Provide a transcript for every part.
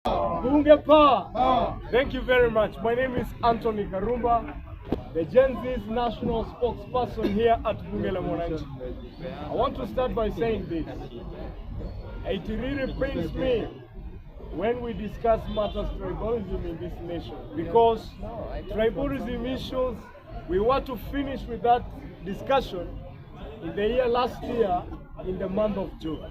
Bunge power. Thank you very much. My name is Anthony Karumba, the GENz's national spokesperson here at Bunge la Mwananchi. I want to start by saying this. It really pains me when we discuss matters tribalism in this nation, because tribalism issues, we want to finish with that discussion in the year last year in the month of June.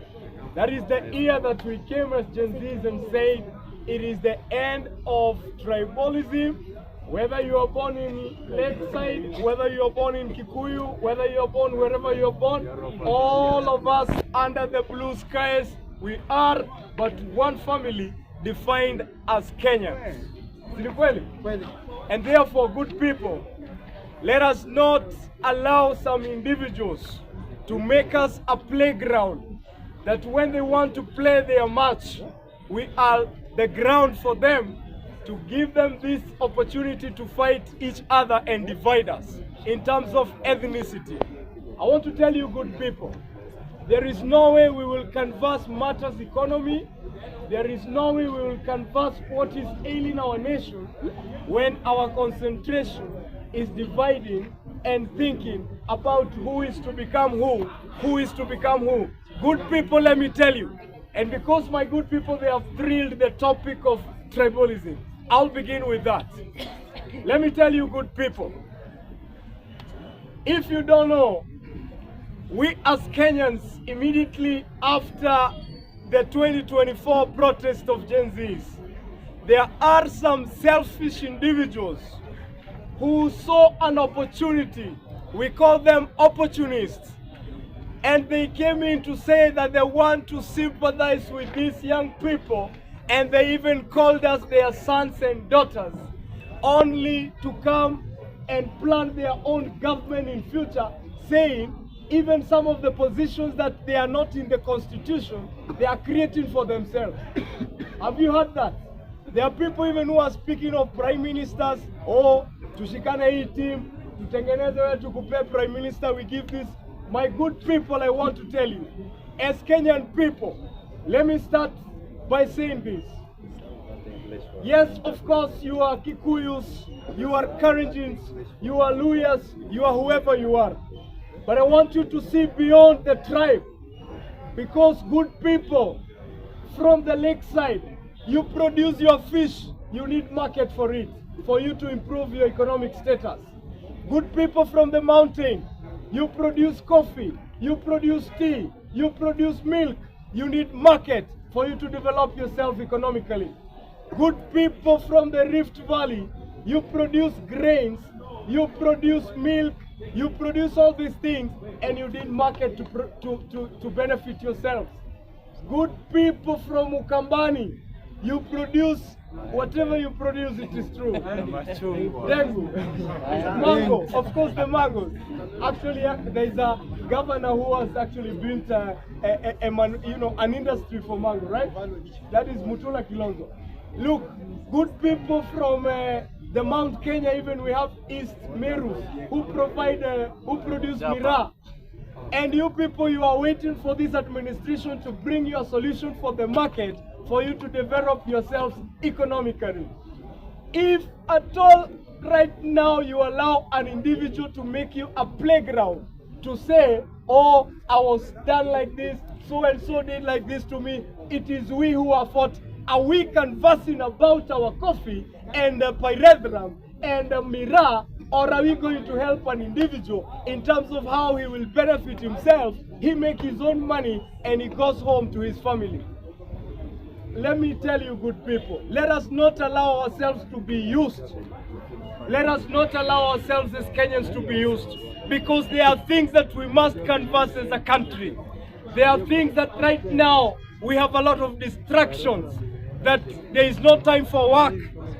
That is the year that we came as GENz's and said it is the end of tribalism. Whether you are born in Lakeside, whether you are born in Kikuyu, whether you are born wherever you are born, all of us under the blue skies, we are but one family defined as Kenyans. And therefore, good people, let us not allow some individuals to make us a playground that when they want to play their match, we are the ground for them, to give them this opportunity to fight each other and divide us in terms of ethnicity. I want to tell you, good people, there is no way we will canvass matters economy. There is no way we will canvass what is ailing our nation when our concentration is dividing and thinking about who is to become who is to become who. Good people, let me tell you, and because my good people, they have thrilled the topic of tribalism, I'll begin with that. Let me tell you, good people, if you don't know, we as Kenyans, immediately after the 2024 protest of GENz, there are some selfish individuals who saw an opportunity. We call them opportunists. And they came in to say that they want to sympathize with these young people, and they even called us their sons and daughters, only to come and plan their own government in future, saying even some of the positions that they are not in the constitution, they are creating for themselves. Have you heard that? There are people even who are speaking of prime ministers. Oh, tushikane hii team, tutengeneze wetu kupe prime minister, we give this. My good people, I want to tell you, as Kenyan people, let me start by saying this. Yes, of course, you are Kikuyus, you are Karenjins, you are Luyas, you are whoever you are. But I want you to see beyond the tribe, because good people from the lakeside, you produce your fish, you need market for it, for you to improve your economic status. Good people from the mountain, you produce coffee, you produce tea, you produce milk, you need market for you to develop yourself economically. Good people from the Rift Valley, you produce grains, you produce milk, you produce all these things, and you need market to benefit yourselves. Good people from Ukambani, you produce whatever you produce, it is true. Dengu, mango, of course the mangoes. Actually, there is a governor who has actually built an industry for mango, right? That is Mutula Kilonzo. Look, good people from the Mount Kenya, even we have East Meru, who produce Miraa. And you people, you are waiting for this administration to bring you a solution for the market, for you to develop yourselves economically. If at all right now you allow an individual to make you a playground, to say, oh, I was done like this, so and so did like this to me, it is we who are fought. Are we conversing about our coffee and pyrethrum and Miraa, or are we going to help an individual in terms of how he will benefit himself, he make his own money, and he goes home to his family? Let me tell you, good people, let us not allow ourselves to be used. Let us not allow ourselves as Kenyans to be used, because there are things that we must converse as a country. There are things that right now we have a lot of distractions, that there is no time for work.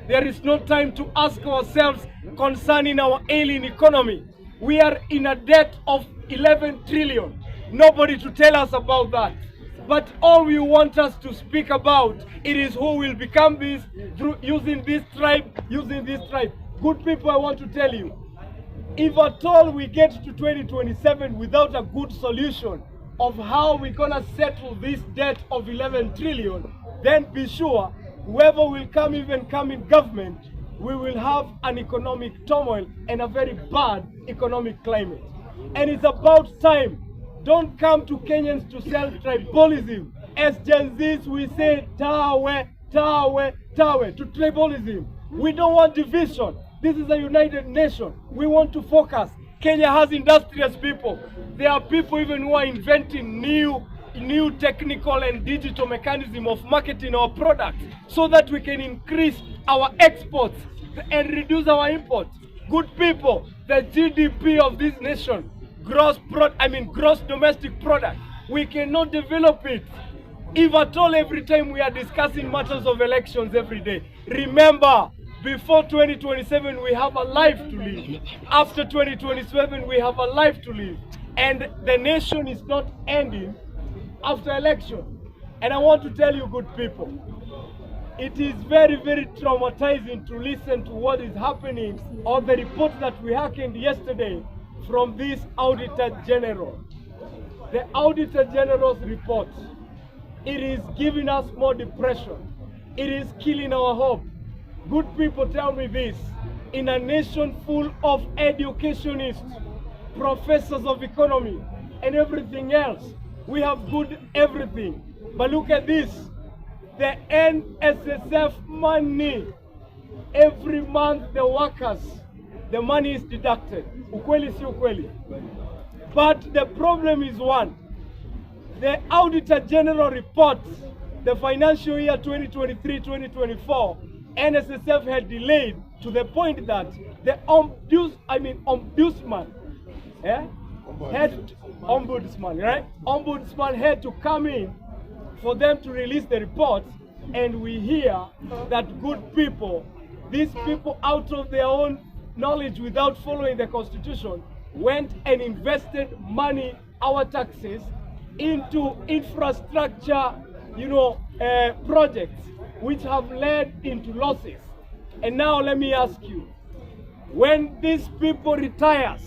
There is no time to ask ourselves concerning our ailing economy. We are in a debt of 11 trillion. Nobody to tell us about that. But all we want us to speak about, it is who will become this through using this tribe. Good people, I want to tell you, if at all we get to 2027 without a good solution of how we're gonna settle this debt of 11 trillion, then be sure whoever will come in government, we will have an economic turmoil and a very bad economic climate. And it's about time. Don't come to Kenyans to sell tribalism. As Gen Zs, we say tawe, tawe, tawe to tribalism. We don't want division. This is a united nation. We want to focus. Kenya has industrious people. There are people even who are inventing new technical and digital mechanism of marketing our products so that we can increase our exports and reduce our imports. Good people, the GDP of this nation, gross domestic product, we cannot develop it if at all every time we are discussing matters of elections every day. Remember, before 2027 we have a life to live. After 2027 we have a life to live. And the nation is not ending after election. And I want to tell you, good people, it is very, very traumatizing to listen to what is happening on the report that we heard yesterday from this Auditor General. The Auditor General's report, it is giving us more depression. It is killing our hope. Good people, tell me this, in a nation full of educationists, professors of economy, and everything else, we have good everything. But look at this, the NSSF money, every month the workers, the money is deducted. Ukweli si ukweli. But the problem is one, the Auditor General report, the financial year 2023-2024, NSSF had delayed to the point that the ombudsman had to come in for them to release the report, and we hear that good people, these people out of their own knowledge without following the constitution, went and invested money, our taxes, into infrastructure, projects which have led into losses. And now let me ask you, when these people retire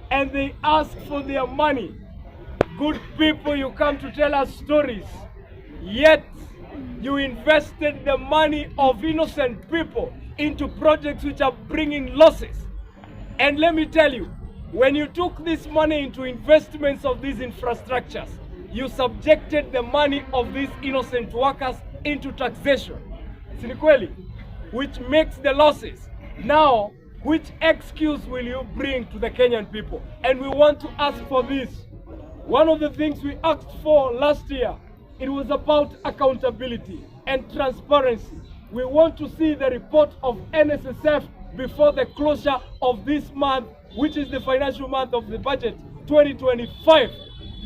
and they ask for their money, good people, you come to tell us stories, yet you invested the money of innocent people into projects which are bringing losses. And let me tell you, when you took this money into investments of these infrastructures, you subjected the money of these innocent workers into taxation, which makes the losses. Now, which excuse will you bring to the Kenyan people? And we want to ask for this. One of the things we asked for last year, it was about accountability and transparency. We want to see the report of NSSF before the closure of this month, which is the financial month of the budget, 2025,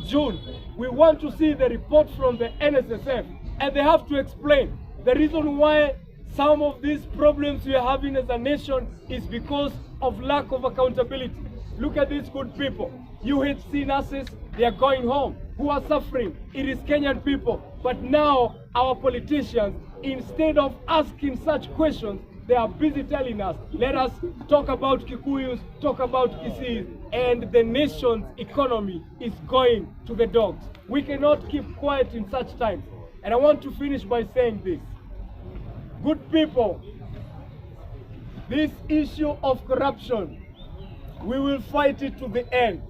June. We want to see the report from the NSSF, and they have to explain the reason why some of these problems we are having as a nation is because of lack of accountability. Look at these good people. UHC nurses, they are going home. Who are suffering? It is Kenyan people. But now our politicians, instead of asking such questions, they are busy telling us, let us talk about Kikuyus, talk about Kisii, and the nation's economy is going to the dogs. We cannot keep quiet in such times. And I want to finish by saying this. Good people, this issue of corruption, we will fight it to the end.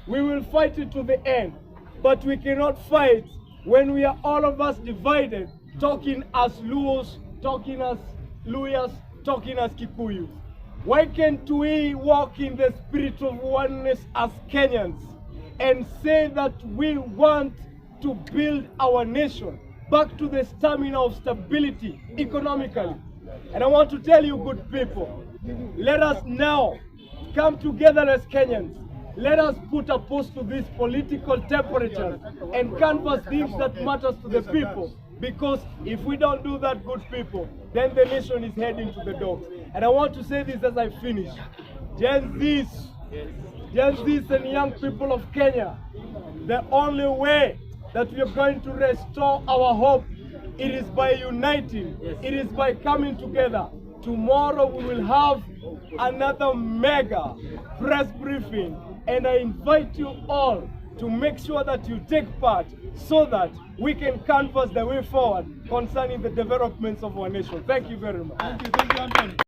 We will fight it to the end. But we cannot fight when we are all of us divided, talking as Luos, talking as Luyas, talking as Kikuyus. Why can't we walk in the spirit of oneness as Kenyans and say that we want to build our nation back to the stamina of stability economically? And I want to tell you, good people, let us now come together as Kenyans. Let us put a pause to this political temperature and canvass things that matters to the people. Because if we don't do that, good people, then the nation is heading to the dogs. And I want to say this as I finish. Gen Zs and young people of Kenya, the only way that we are going to restore our hope, it is by uniting, it is by coming together. Tomorrow we will have another mega press briefing, and I invite you all to make sure that you take part so that we can canvass the way forward concerning the developments of our nation. Thank you very much. Thank you, Anthony.